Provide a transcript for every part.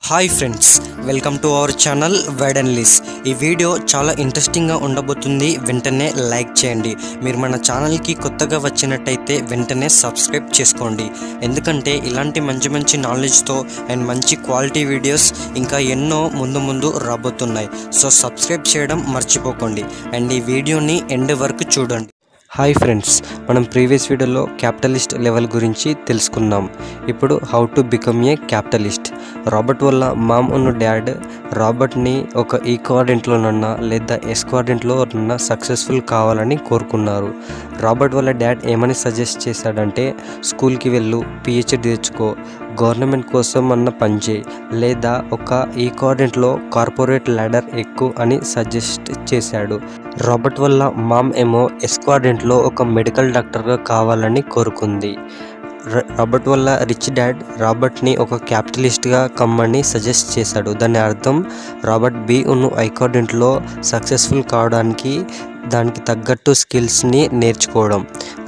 Hi friends, welcome to our channel wide and lies. ఈ video చాలా ఇంట్రెస్టింగ్గా ఉండబోతుంది. వెంటనే లైక్ చేయండి. మీరు మన ఛానల్కి కొత్తగా వచ్చినట్టయితే వెంటనే సబ్స్క్రైబ్ చేసుకోండి. ఎందుకంటే ఇలాంటి మంచి మంచి నాలెడ్జ్తో అండ్ మంచి క్వాలిటీ వీడియోస్ ఇంకా ఎన్నో ముందు రాబోతున్నాయి. సో సబ్స్క్రైబ్ చేయడం మర్చిపోకండి అండ్ ఈ వీడియోని ఎండ్ వరకు చూడండి. హాయ్ ఫ్రెండ్స్, మనం ప్రీవియస్ వీడియోలో క్యాపిటలిస్ట్ లెవెల్ గురించి తెలుసుకున్నాం. ఇప్పుడు how to become a capitalist. Robert వల్ల మామ్ ఉన్న డాడ్ రాబర్ట్ని ఒక ఈ క్వాడ్రంట్లోనన్నా లేదా ఎస్ క్వాడ్రంట్లోనన్నా సక్సెస్ఫుల్ కావాలని కోరుకున్నారు. రాబర్ట్ వల్ల డాడ్ ఏమని సజెస్ట్ చేశాడంటే, స్కూల్కి వెళ్ళు, పిహెచ్డి తెచ్చుకో, గవర్నమెంట్ కోసం అన్న పనిచేయి, లేదా ఒక ఈ క్వాడ్రంట్లో కార్పొరేట్ ల్యాడర్ ఎక్కువ అని సజెస్ట్ చేశాడు. రాబర్ట్ వల్ల మామ్ ఏమో ఎస్ క్వాడ్రంట్లో ఒక మెడికల్ డాక్టర్గా కావాలని కోరుకుంది. రాబర్ట్ వల్ల రిచ్ డాడ్ రాబర్ట్ని ఒక క్యాపిటలిస్ట్గా కమ్మని సజెస్ట్ చేశాడు. దాని అర్థం రాబర్ట్ బి ఉన్న ఐ క్వాడ్రంట్లో సక్సెస్ఫుల్ కావడానికి దానికి తగ్గట్టు స్కిల్స్ని నేర్చుకోవడం.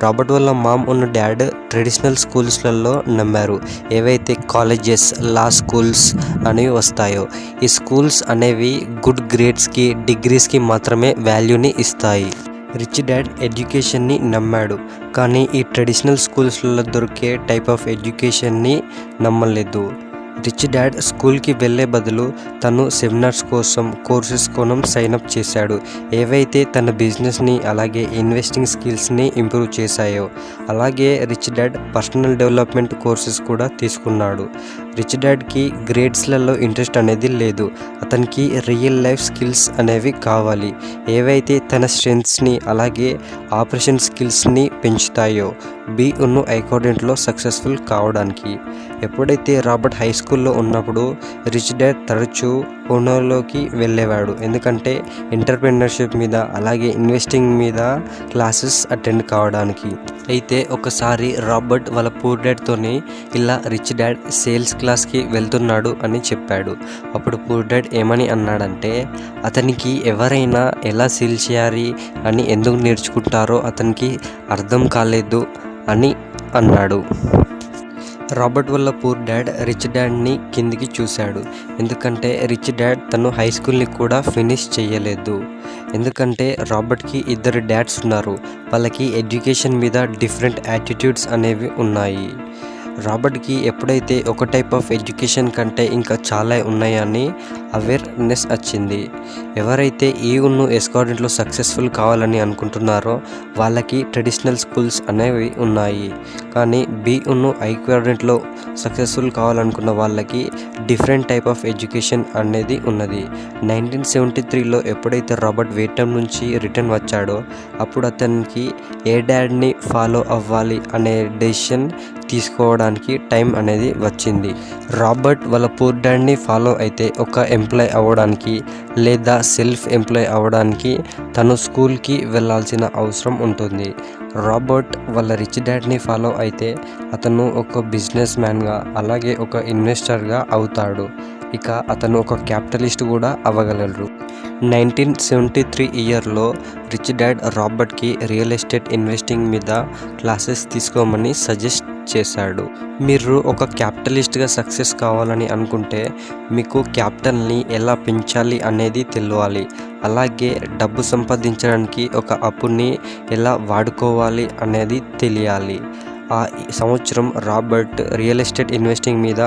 రాబర్ట్ వల్ల మామ్ ఉన్న డాడ్ ట్రెడిషనల్ స్కూల్స్లలో నమ్మారు. ఏవైతే కాలేజెస్, లా స్కూల్స్ అనేవి వస్తాయో, ఈ స్కూల్స్ అనేవి గుడ్ గ్రేడ్స్కి, డిగ్రీస్కి మాత్రమే వాల్యూని ఇస్తాయి. రిచ్ డాడ్ ఎడ్యుకేషన్ని నమ్మాడు, కానీ ఈ ట్రెడిషనల్ స్కూల్స్లో దొరికే టైప్ ఆఫ్ ఎడ్యుకేషన్ని నమ్మలేదు. రిచ్ డాడ్ స్కూల్కి వెళ్ళే బదులు తను సెమినార్స్ కోసం, కోర్సెస్ కోసం సైన్అప్ చేశాడు. ఏవైతే తన బిజినెస్ని అలాగే ఇన్వెస్టింగ్ స్కిల్స్ని ఇంప్రూవ్ చేశాయో. అలాగే rich dad personal development courses కూడా తీసుకున్నాడు. రిచ్ డాడ్కి గ్రేడ్స్లలో ఇంట్రెస్ట్ అనేది లేదు. అతనికి రియల్ లైఫ్ స్కిల్స్ అనేవి కావాలి, ఏవైతే తన స్ట్రెంగ్త్స్ని అలాగే ఆపరేషన్ స్కిల్స్ని పెంచుతాయో బి ఉన్ను ఐ క్వాడ్రంట్లో సక్సెస్ఫుల్ కావడానికి. ఎప్పుడైతే రాబర్ట్ హై స్కూల్లో ఉన్నప్పుడు రిచ్ డాడ్ తరచూ పూణేలోకి వెళ్ళేవాడు, ఎందుకంటే ఎంటర్ప్రెన్యూర్షిప్ మీద అలాగే ఇన్వెస్టింగ్ మీద క్లాసెస్ అటెండ్ కావడానికి. అయితే ఒకసారి రాబర్ట్ వాళ్ళ పూర్ డాడ్తోని ఇలా రిచ్ డాడ్ సేల్స్ క్లాస్కి వెళ్తున్నాడు అని చెప్పాడు. అప్పుడు పూర్ డాడ్ ఏమని అన్నాడంటే, అతనికి ఎవరైనా ఎలా సేల్ చేయాలి అని ఎందుకు నేర్చుకుంటారో అతనికి అర్థం కాలేదు అని అన్నాడు. రాబర్ట్ వల్ల పూర్ డాడ్ రిచ్ డాడ్ని కిందికి చూశాడు, ఎందుకంటే రిచ్ డాడ్ తను హై స్కూల్ని కూడా ఫినిష్ చేయలేదు. ఎందుకంటే రాబర్ట్కి ఇద్దరు డాడ్స్ ఉన్నారు, వాళ్ళకి ఎడ్యుకేషన్ మీద డిఫరెంట్ యాటిట్యూడ్స్ అనేవి ఉన్నాయి. రాబర్ట్కి ఎప్పుడైతే ఒక టైప్ ఆఫ్ ఎడ్యుకేషన్ కంటే ఇంకా చాలా ఉన్నాయని అవేర్నెస్ వచ్చింది. ఎవరైతే ఈ ఉన్ను ఎస్ క్వాడ్రంట్లో సక్సెస్ఫుల్ కావాలని అనుకుంటున్నారో వాళ్ళకి ట్రెడిషనల్ స్కూల్స్ అనేవి ఉన్నాయి, కానీ బి ఉన్ను ఐ క్వాడ్రంట్లో సక్సెస్ఫుల్ కావాలనుకున్న వాళ్ళకి డిఫరెంట్ టైప్ ఆఫ్ ఎడ్యుకేషన్ అనేది ఉన్నది. 1973లో ఎప్పుడైతే రాబర్ట్ వియట్నాం నుంచి రిటర్న్ వచ్చాడో అప్పుడు అతనికి ఏ డాడ్ని ఫాలో అవ్వాలి అనే డెసిషన్ తీసుకోవడానికి టైం అనేది వచ్చింది. రాబర్ట్ వాళ్ళ పూర్ డాడ్ని ఫాలో అయితే ఒక ఎంప్లాయ్ అవ్వడానికి లేదా సెల్ఫ్ ఎంప్లాయ్ అవ్వడానికి తను స్కూల్కి వెళ్ళాల్సిన అవసరం ఉంటుంది. రాబర్ట్ వాళ్ళ రిచ్ డాడ్ని ఫాలో అయితే అతను ఒక బిజినెస్ మ్యాన్గా అలాగే ఒక ఇన్వెస్టర్గా అవుతాడు. ఇక అతను ఒక క్యాపిటలిస్ట్ కూడా అవ్వగలరు. 1973 ఇయర్లో రిచ్ డాడ్ రాబర్ట్కి రియల్ ఎస్టేట్ ఇన్వెస్టింగ్ మీద క్లాసెస్ తీసుకోమని సజెస్ట్ చేశాడు. మీరు ఒక క్యాపిటలిస్ట్గా సక్సెస్ కావాలని అనుకుంటే మీకు క్యాపిటల్ని ఎలా పెంచాలి అనేది తెలియాలి. అలాగే డబ్బు సంపాదించడానికి ఒక అప్పుని ఎలా వాడుకోవాలి అనేది తెలియాలి. ఆ సంవత్సరం రాబర్ట్ రియల్ ఎస్టేట్ ఇన్వెస్టింగ్ మీద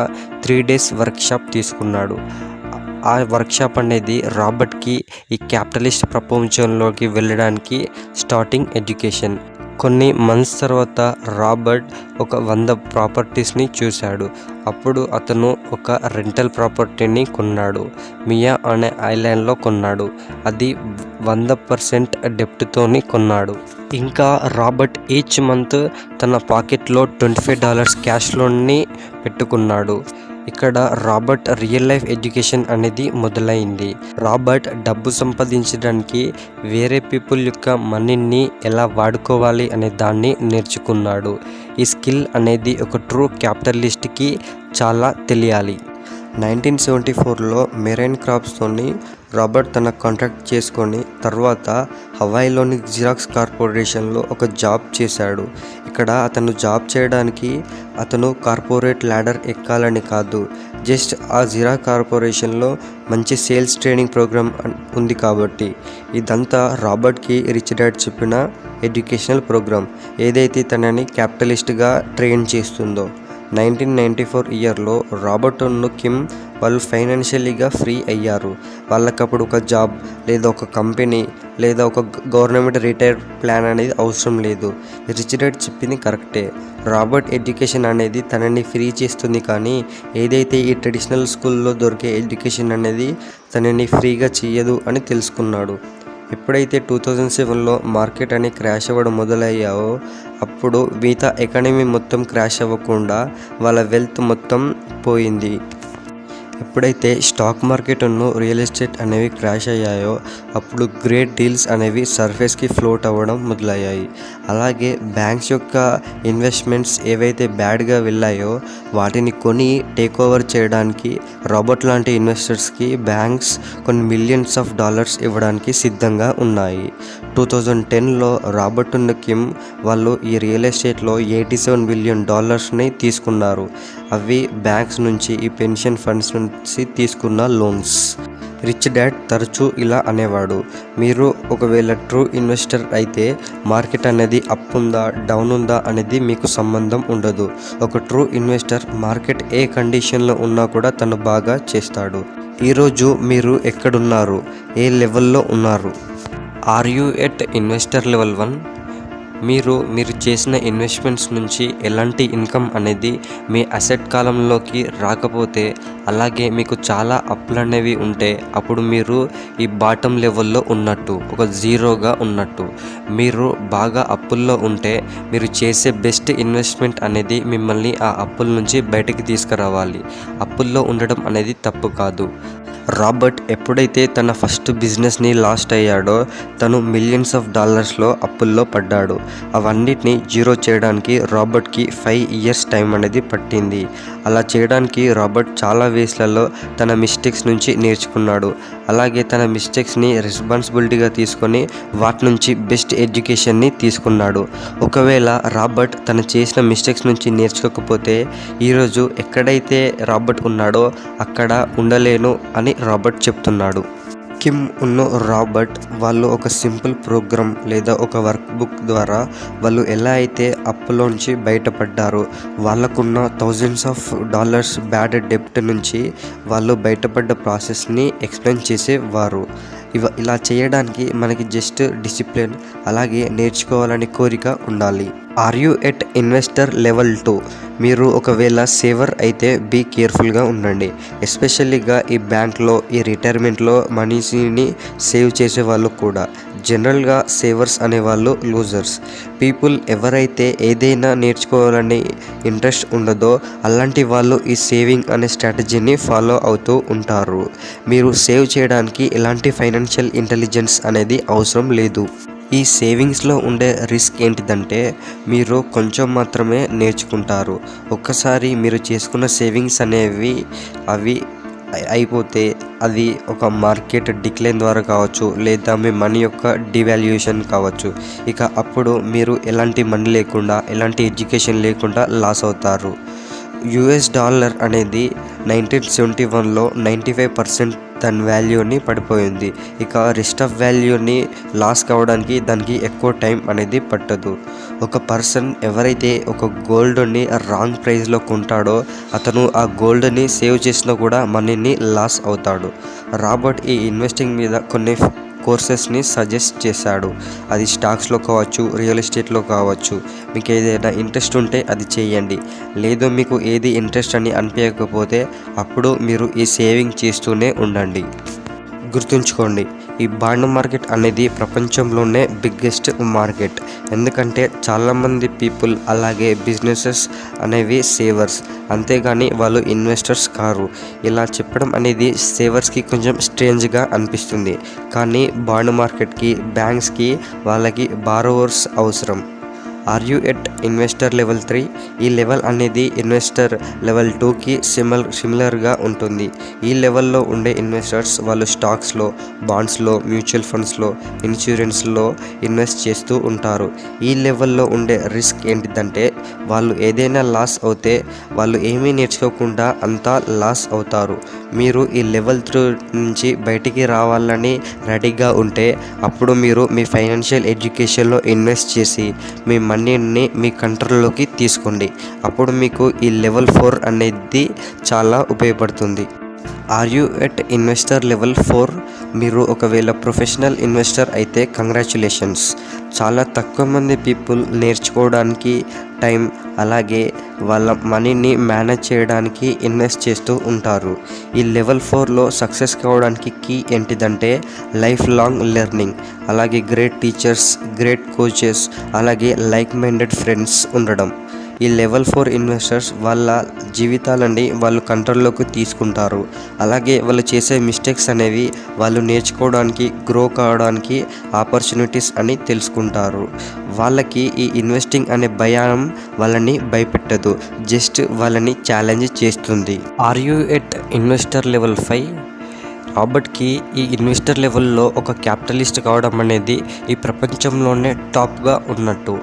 3 days వర్క్షాప్ తీసుకున్నాడు. ఆ వర్క్షాప్ అనేది రాబర్ట్కి ఈ క్యాపిటలిస్ట్ ప్రపంచంలోకి వెళ్ళడానికి స్టార్టింగ్ ఎడ్యుకేషన్. కొన్ని మంత్స్ తర్వాత రాబర్ట్ ఒక 100 ప్రాపర్టీస్ని చూశాడు. అప్పుడు అతను ఒక రెంటల్ ప్రాపర్టీని కొన్నాడు. మియా అనే ఐలాండ్లో కొన్నాడు. అది 100% డెప్ట్తోని కొన్నాడు. ఇంకా రాబర్ట్ ఈచ్ మంత్ తన పాకెట్లో $25 క్యాష్ లోన్ని పెట్టుకున్నాడు. ఇక్కడ రాబర్ట్ రియల్ లైఫ్ ఎడ్యుకేషన్ అనేది మొదలైంది. రాబర్ట్ డబ్బు సంపాదించడానికి వేరే పీపుల్ యొక్క మనీని ఎలా వాడుకోవాలి అనే దాన్ని నేర్చుకున్నాడు. ఈ స్కిల్ అనేది ఒక ట్రూ క్యాపిటలిస్ట్కి చాలా తెలియాలి. 1974లో మెరైన్ క్రాప్స్తోని రాబర్ట్ తన కాంట్రాక్ట్ చేసుకొని తర్వాత హవాయిలోని జిరాక్స్ కార్పొరేషన్లో ఒక జాబ్ చేశాడు. ఇక్కడ అతను జాబ్ చేయడానికి అతను కార్పొరేట్ ల్యాడర్ ఎక్కాలని కాదు, జస్ట్ ఆ జీరా కార్పొరేషన్లో మంచి సేల్స్ ట్రైనింగ్ ప్రోగ్రామ్ ఉంది కాబట్టి. ఇదంతా రాబర్ట్కి రిచ్ డాడ్ చెప్పిన ఎడ్యుకేషనల్ ప్రోగ్రామ్ ఏదైతే తనని క్యాపిటలిస్ట్గా ట్రైన్ చేస్తుందో. 1994 ఇయర్లో రాబర్ట్ కిమ్ వాళ్ళు ఫైనాన్షియలీగా ఫ్రీ అయ్యారు. వాళ్ళకప్పుడు ఒక జాబ్ లేదా ఒక కంపెనీ లేదా ఒక గవర్నమెంట్ రిటైర్ ప్లాన్ అనేది అవసరం లేదు. రిచ్ డాడ్ చెప్పింది కరెక్టే. రాబర్ట్ ఎడ్యుకేషన్ అనేది తనని ఫ్రీ చేస్తుంది, కానీ ఏదైతే ఈ ట్రెడిషనల్ స్కూల్లో దొరికే ఎడ్యుకేషన్ అనేది తనని ఫ్రీగా చేయదు అని తెలుసుకున్నాడు. ఎప్పుడైతే 2007లో మార్కెట్ అని క్రాష్ అవ్వడం మొదలయ్యావో అప్పుడు మిగతా ఎకానమీ మొత్తం క్రాష్ అవ్వకుండా వాళ్ళ వెల్త్ మొత్తం పోయింది. ఎప్పుడైతే స్టాక్ మార్కెట్ రియల్ ఎస్టేట్ అనేవి క్రాష్ అయ్యాయో అప్పుడు గ్రేట్ డీల్స్ అనేవి సర్ఫేస్కి ఫ్లోట్ అవ్వడం మొదలయ్యాయి. అలాగే బ్యాంక్స్ యొక్క ఇన్వెస్ట్మెంట్స్ ఏవైతే బ్యాడ్గా వెళ్ళాయో వాటిని కొని టేక్ ఓవర్ చేయడానికి రాబర్ట్ లాంటి ఇన్వెస్టర్స్కి బ్యాంక్స్ కొన్ని మిలియన్స్ ఆఫ్ డాలర్స్ ఇవ్వడానికి సిద్ధంగా ఉన్నాయి. 2010లో రాబర్ట్ కిమ్ వాళ్ళు ఈ రియల్ ఎస్టేట్లో $87 బిలియన్ తీసుకున్నారు. అవి బ్యాంక్స్ నుంచి, ఈ పెన్షన్ ఫండ్స్ నుంచి తీసుకున్న లోన్స్. రిచ్ డాడ్ తరచూ ఇలా అనేవాడు, మీరు ఒకవేళ ట్రూ ఇన్వెస్టర్ అయితే మార్కెట్ అనేది అప్ ఉందా డౌన్ ఉందా అనేది మీకు సంబంధం ఉండదు. ఒక ట్రూ ఇన్వెస్టర్ మార్కెట్ ఏ కండిషన్లో ఉన్నా కూడా తను బాగా చేస్తాడు. ఈరోజు మీరు ఎక్కడున్నారు, ఏ లెవెల్లో ఉన్నారు? Are you at investor level 1? మీరు చేసిన ఇన్వెస్ట్మెంట్స్ నుంచి ఎలాంటి ఇన్కమ్ అనేది మీ అసెట్ కాలంలోకి రాకపోతే, అలాగే మీకు చాలా అప్పులు అనేవి ఉంటే అప్పుడు మీరు ఈ బాటమ్ లెవెల్లో ఉన్నట్టు, ఒక జీరోగా ఉన్నట్టు. మీరు బాగా అప్పుల్లో ఉంటే మీరు చేసే బెస్ట్ ఇన్వెస్ట్మెంట్ అనేది మిమ్మల్ని ఆ అప్పుల నుంచి బయటకు తీసుకురావాలి. అప్పుల్లో ఉండడం అనేది తప్పు కాదు. రాబర్ట్ ఎప్పుడైతే తన ఫస్ట్ బిజినెస్ని లాస్ట్ అయ్యాడో తను మిలియన్స్ ఆఫ్ డాలర్స్లో అప్పుల్లో పడ్డాడు. అవన్నిటిని జీరో చేయడానికి రాబర్ట్కి 5 ఇయర్స్ టైం అనేది పట్టింది. అలా చేయడానికి రాబర్ట్ చాలా వేస్లలో తన మిస్టేక్స్ నుంచి నేర్చుకున్నాడు. అలాగే తన మిస్టేక్స్ని రెస్పాన్సిబిలిటీగా తీసుకొని వాటి నుంచి బెస్ట్ ఎడ్యుకేషన్ని తీసుకున్నాడు. ఒకవేళ రాబర్ట్ తను చేసిన మిస్టేక్స్ నుంచి నేర్చుకోకపోతే ఈరోజు ఎక్కడైతే రాబర్ట్ ఉన్నాడో అక్కడ ఉండలేను అని రాబర్ట్ చెప్తున్నాడు. కిమ్ రాబర్ట్ వాళ్ళు ఒక సింపుల్ ప్రోగ్రామ్ లేదా ఒక వర్క్ బుక్ ద్వారా వాళ్ళు ఎలా అయితే అప్పులోంచి బయటపడ్డారో, వాళ్ళకున్న థౌజండ్స్ ఆఫ్ డాలర్స్ బ్యాడ్ డెప్ట్ నుంచి వాళ్ళు బయటపడ్డ ప్రాసెస్ని ఎక్స్ప్లెయిన్ చేసేవారు. ఇలా చేయడానికి మనకి జస్ట్ డిసిప్లిన్ అలాగే నేర్చుకోవాలని కోరిక ఉండాలి. Are you at investor level 2? మీరు ఒకవేళ సేవర్ అయితే బీ కేర్ఫుల్గా ఉండండి. ఎస్పెషల్లీగా ఈ బ్యాంక్లో, ఈ రిటైర్మెంట్లో మనీని సేవ్ చేసే వాళ్ళు కూడా. జనరల్గా సేవర్స్ అనేవాళ్ళు లూజర్స్. పీపుల్ ఎవరైతే ఏదైనా నేర్చుకోవాలని ఇంట్రెస్ట్ ఉండదో అలాంటి వాళ్ళు ఈ సేవింగ్ అనే స్ట్రాటజీని ఫాలో అవుతూ ఉంటారు. మీరు సేవ్ చేయడానికి ఎలాంటి ఫైనాన్షియల్ ఇంటెలిజెన్స్ అనేది అవసరం లేదు. ఈ సేవింగ్స్లో ఉండే రిస్క్ ఏంటిదంటే మీరు కొంచెం మాత్రమే నేర్చుకుంటారు. ఒక్కసారి మీరు చేసుకున్న సేవింగ్స్ అనేవి అయిపోతే అది ఒక మార్కెట్ డిక్లైన్ ద్వారా కావచ్చు, లేదా మీ మనీ యొక్క డివాల్యుయేషన్ కావచ్చు. ఇక అప్పుడు మీరు ఎలాంటి మనీ లేకుండా, ఎలాంటి ఎడ్యుకేషన్ లేకుండా లాస్ అవుతారు. $US అనేది 1971లో 95% దాని వాల్యూని పడిపోయింది. ఇక రెస్ట్ ఆఫ్ వాల్యూని లాస్ కావడానికి దానికి ఎక్కువ టైం అనేది పట్టదు. ఒక పర్సన్ ఎవరైతే ఒక గోల్డ్ని రాంగ్ ప్రైస్లో కొంటాడో అతను ఆ గోల్డ్ని సేవ్ చేసినా కూడా మనీని లాస్ అవుతాడు. రాబర్ట్ ఈ ఇన్వెస్టింగ్ మీద కొన్ని కోర్సెస్ని సజెస్ట్ చేశాడు. అది స్టాక్స్లో కావచ్చు, రియల్ ఎస్టేట్లో కావచ్చు. మీకు ఏదైనా ఇంట్రెస్ట్ ఉంటే అది చేయండి. లేదు మీకు ఏది ఇంట్రెస్ట్ అని అనిపించకపోతే అప్పుడు మీరు ఈ సేవింగ్ చేస్తూనే ఉండండి. గుర్తుంచుకోండి, ఈ బాండ్ మార్కెట్ అనేది ప్రపంచంలోనే బిగ్గెస్ట్ మార్కెట్. ఎందుకంటే చాలామంది పీపుల్ అలాగే బిజినెసెస్ అనేవి సేవర్స్, అంతేగాని వాళ్ళు ఇన్వెస్టర్స్ కారు. ఇలా చెప్పడం అనేది సేవర్స్కి కొంచెం స్ట్రేంజ్గా అనిపిస్తుంది, కానీ బాండ్ మార్కెట్కి, బ్యాంక్స్కి వాళ్ళకి బారోవర్స్ అవసరం. Are you at investor level 3? ఈ లెవెల్ అనేది ఇన్వెస్టర్ లెవెల్ 2కి సిమిలర్గా ఉంటుంది. ఈ లెవెల్లో ఉండే ఇన్వెస్టర్స్ వాళ్ళు స్టాక్స్లో, బాండ్స్లో, మ్యూచువల్ ఫండ్స్లో, ఇన్సూరెన్స్లో ఇన్వెస్ట్ చేస్తూ ఉంటారు. ఈ లెవెల్లో ఉండే రిస్క్ ఏంటిదంటే వాళ్ళు ఏదైనా లాస్ అవుతే వాళ్ళు ఏమీ నేర్చుకోకుండా అంతా లాస్ అవుతారు. మీరు ఈ లెవెల్ 3 నుంచి బయటికి రావాలని రెడీగా ఉంటే అప్పుడు మీరు మీ ఫైనాన్షియల్ ఎడ్యుకేషన్లో ఇన్వెస్ట్ చేసి మీ మనీని మీ కంట్రోల్లోకి తీసుకోండి. అప్పుడు మీకు ఈ లెవెల్ 4 అనేది చాలా ఉపయోగపడుతుంది. Are you at investor level 4? మీరు ఒకవేళ ప్రొఫెషనల్ ఇన్వెస్టర్ అయితే కంగ్రాచ్యులేషన్స్. చాలా తక్కువ మంది పీపుల్ నేర్చుకోవడానికి టైం అలాగే వాళ్ళ మనీని మేనేజ్ చేయడానికి ఇన్వెస్ట్ చేస్తూ ఉంటారు. ఈ లెవెల్ 4లో సక్సెస్ కావడానికి కీ ఏంటిదంటే లైఫ్ లాంగ్ లెర్నింగ్, అలాగే గ్రేట్ టీచర్స్, గ్రేట్ కోచెస్, అలాగే లైక్ మైండెడ్ ఫ్రెండ్స్ ఉండడం. ఈ లెవెల్ 4 ఇన్వెస్టర్స్ వాళ్ళ జీవితాలని వాళ్ళు కంట్రోల్లోకి తీసుకుంటారు. అలాగే వాళ్ళు చేసే మిస్టేక్స్ అనేవి వాళ్ళు నేర్చుకోవడానికి, గ్రో కావడానికి ఆపర్చునిటీస్ అని తెలుసుకుంటారు. వాళ్ళకి ఈ ఇన్వెస్టింగ్ అనే భయం వాళ్ళని భయపెట్టదు, జస్ట్ వాళ్ళని ఛాలెంజ్ చేస్తుంది. Are you at investor level 5? రాబర్ట్కి ఈ ఇన్వెస్టర్ లెవెల్లో ఒక క్యాపిటలిస్ట్ కావడం అనేది ఈ ప్రపంచంలోనే టాప్గా ఉన్నట్టు.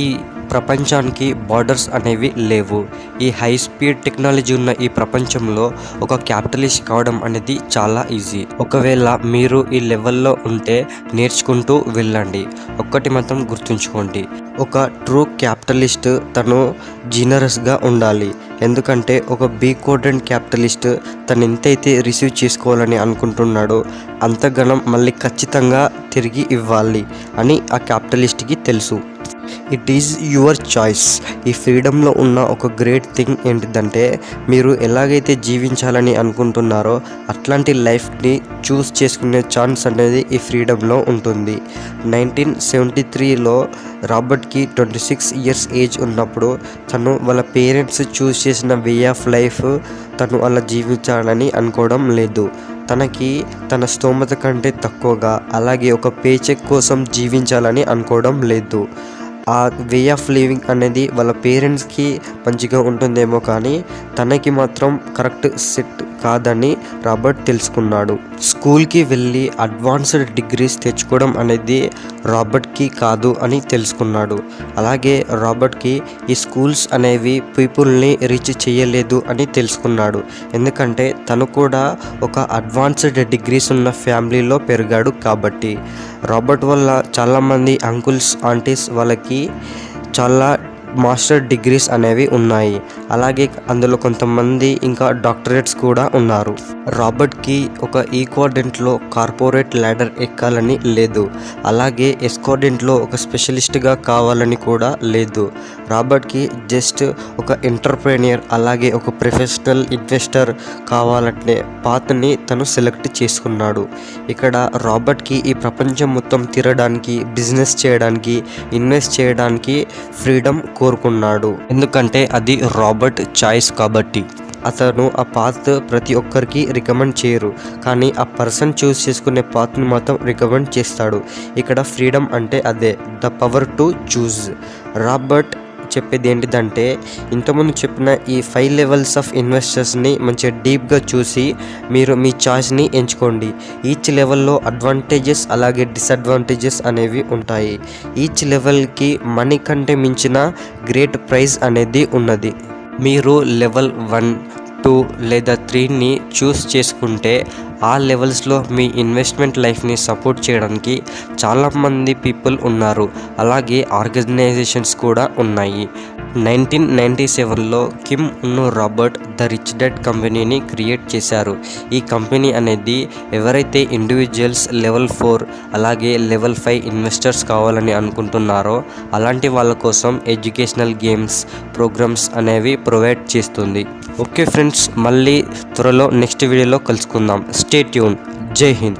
ఈ ప్రపంచానికి బార్డర్స్ అనేవి లేవు. ఈ హై స్పీడ్ టెక్నాలజీ ఉన్న ఈ ప్రపంచంలో ఒక క్యాపిటలిస్ట్ కావడం అనేది చాలా ఈజీ. ఒకవేళ మీరు ఈ లెవెల్లో ఉంటే నేర్చుకుంటూ వెళ్ళండి. ఒక్కటి మాత్రం గుర్తుంచుకోండి, ఒక ట్రూ క్యాపిటలిస్ట్ తను జీనరస్గా ఉండాలి. ఎందుకంటే ఒక బీ కోడెంట్ క్యాపిటలిస్ట్ తను ఎంతైతే రిసీవ్ చేసుకోవాలని అనుకుంటున్నాడో అంతగనం మళ్ళీ ఖచ్చితంగా తిరిగి ఇవ్వాలి అని ఆ క్యాపిటలిస్ట్కి తెలుసు. It is your choice. ఈ ఫ్రీడంలో ఉన్న ఒక గ్రేట్ థింగ్ ఏంటిదంటే మీరు ఎలాగైతే జీవించాలని అనుకుంటున్నారో అట్లాంటి లైఫ్ని చూస్ చేసుకునే ఛాన్స్ అనేది ఈ ఫ్రీడంలో ఉంటుంది. 1973లో రాబర్ట్కి 26 ఇయర్స్ ఏజ్ ఉన్నప్పుడు తను వాళ్ళ పేరెంట్స్ చూస్ చేసిన వే ఆఫ్ లైఫ్ తను అలా జీవించాలని అనుకోవడం లేదు. తనకి తన స్తోమత కంటే తక్కువగా, అలాగే ఒక పేచెక్ కోసం జీవించాలని అనుకోవడం లేదు. ఆ వే ఆఫ్ లివింగ్ అనేది వాళ్ళ పేరెంట్స్కి మంచిగా ఉంటుందేమో కానీ తనకి మాత్రం కరెక్ట్ సెట్ కాదని రాబర్ట్ తెలుసుకున్నాడు. స్కూల్కి వెళ్ళి అడ్వాన్స్డ్ డిగ్రీస్ తెచ్చుకోవడం అనేది రాబర్ట్కి కాదు అని తెలుసుకున్నాడు. అలాగే రాబర్ట్కి ఈ స్కూల్స్ అనేవి పీపుల్ని రీచ్ చేయలేదు అని తెలుసుకున్నాడు. ఎందుకంటే తను కూడా ఒక అడ్వాన్స్డ్ డిగ్రీస్ ఉన్న ఫ్యామిలీలో పెరిగాడు కాబట్టి. రాబర్ట్ వల్ల చాలామంది అంకుల్స్, ఆంటీస్ వాళ్ళకి చాలా మాస్టర్ డిగ్రీస్ అనేవి ఉన్నాయి. అలాగే అందులో కొంతమంది ఇంకా డాక్టరేట్స్ కూడా ఉన్నారు. రాబర్ట్కి ఒక ఈక్వాడెంట్లో కార్పొరేట్ ల్యాడర్ ఎక్కాలని లేదు, అలాగే ఎస్కాడెంట్లో ఒక స్పెషలిస్ట్గా కావాలని కూడా లేదు. రాబర్ట్కి జస్ట్ ఒక ఎంటర్ప్రెన్యూర్ అలాగే ఒక ప్రొఫెషనల్ ఇన్వెస్టర్ కావాలంటే పాత్ని తను సెలెక్ట్ చేసుకున్నాడు. ఇక్కడ రాబర్ట్కి ఈ ప్రపంచం మొత్తం తిరగడానికి, బిజినెస్ చేయడానికి, ఇన్వెస్ట్ చేయడానికి ఫ్రీడమ్ కోరుకున్నాడు. ఎందుకంటే అది రాబర్ట్ చాయిస్ కాబట్టి. అతను ఆ పాత్ ప్రతి ఒక్కరికి రికమెండ్ చేయరు, కానీ ఆ పర్సన్ చూస్ చేసుకునే పాత్ని మాత్రం రికమెండ్ చేస్తాడు. ఇక్కడ ఫ్రీడమ్ అంటే అదే, the power to choose. Robert చెప్పేది ఏంటిదంటే ఇంతకుముందు చెప్పిన ఈ 5 లెవెల్స్ ఆఫ్ ఇన్వెస్టర్స్ని మంచిగా డీప్గా చూసి మీరు మీ చాయిస్ని ఎంచుకోండి. ఈచ్ లెవెల్లో అడ్వాంటేజెస్ అలాగే డిసడ్వాంటేజెస్ అనేవి ఉంటాయి. ఈచ్ లెవెల్కి మనీ కంటే మించిన గ్రేట్ ప్రైజ్ అనేది ఉన్నది. మీరు లెవెల్ 1, 2 లేదా 3ని చూస్ చేసుకుంటే ఆ లెవెల్స్లో మీ ఇన్వెస్ట్మెంట్ లైఫ్ని సపోర్ట్ చేయడానికి చాలామంది పీపుల్ ఉన్నారు. అలాగే ఆర్గనైజేషన్స్ కూడా ఉన్నాయి. 1997లో కిమ్ ఉన్ను రాబర్ట్ ద రిచ్ డాడ్ కంపెనీని క్రియేట్ చేశారు. ఈ కంపెనీ అనేది ఎవరైతే ఇండివిజువల్స్ లెవెల్ 4 అలాగే లెవెల్ 5 ఇన్వెస్టర్స్ కావాలని అనుకుంటున్నారో అలాంటి వాళ్ళ కోసం ఎడ్యుకేషనల్ గేమ్స్, ప్రోగ్రామ్స్ అనేవి ప్రొవైడ్ చేస్తుంది. ఓకే ఫ్రెండ్స్, మళ్ళీ త్వరలో నెక్స్ట్ వీడియోలో కలుసుకుందాం. Stay tune. జై హింద్.